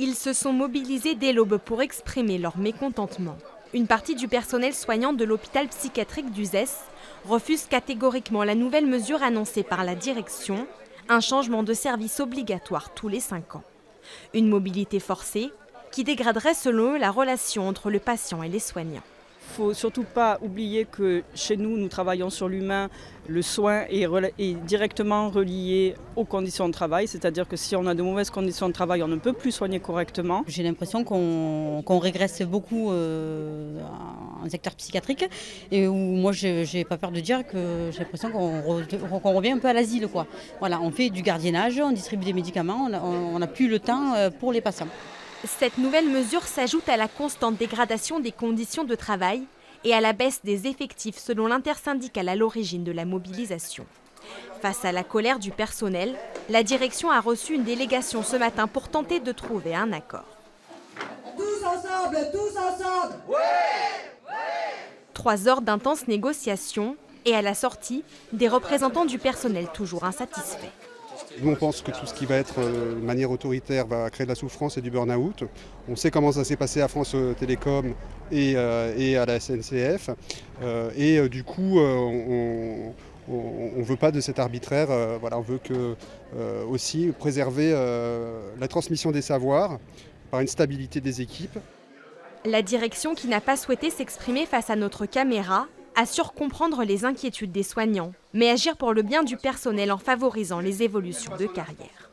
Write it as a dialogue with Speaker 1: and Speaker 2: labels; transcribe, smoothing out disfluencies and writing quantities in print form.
Speaker 1: Ils se sont mobilisés dès l'aube pour exprimer leur mécontentement. Une partie du personnel soignant de l'hôpital psychiatrique d'Uzès refuse catégoriquement la nouvelle mesure annoncée par la direction, un changement de service obligatoire tous les 5 ans. Une mobilité forcée qui dégraderait selon eux la relation entre le patient et les soignants.
Speaker 2: Il ne faut surtout pas oublier que chez nous, nous travaillons sur l'humain. Le soin est directement relié aux conditions de travail, c'est-à-dire que si on a de mauvaises conditions de travail, on ne peut plus soigner correctement.
Speaker 3: J'ai l'impression qu'on régresse beaucoup en secteur psychiatrique et où moi j'ai pas peur de dire que j'ai l'impression qu'on revient un peu à l'asile, quoi. Voilà, on fait du gardiennage, on distribue des médicaments, on n'a plus le temps pour les patients.
Speaker 1: Cette nouvelle mesure s'ajoute à la constante dégradation des conditions de travail et à la baisse des effectifs selon l'intersyndicale à l'origine de la mobilisation. Face à la colère du personnel, la direction a reçu une délégation ce matin pour tenter de trouver un accord.
Speaker 4: Tous ensemble, tous ensemble! Oui!
Speaker 1: 3 heures d'intenses négociations et à la sortie, des représentants du personnel toujours insatisfaits.
Speaker 5: Nous, on pense que tout ce qui va être de manière autoritaire va créer de la souffrance et du burn-out. On sait comment ça s'est passé à France Télécom et à la SNCF. Du coup, on ne veut pas de cet arbitraire. On veut aussi préserver la transmission des savoirs par une stabilité des équipes.
Speaker 1: La direction, qui n'a pas souhaité s'exprimer face à notre caméra, assure comprendre les inquiétudes des soignants, mais agir pour le bien du personnel en favorisant les évolutions de carrière.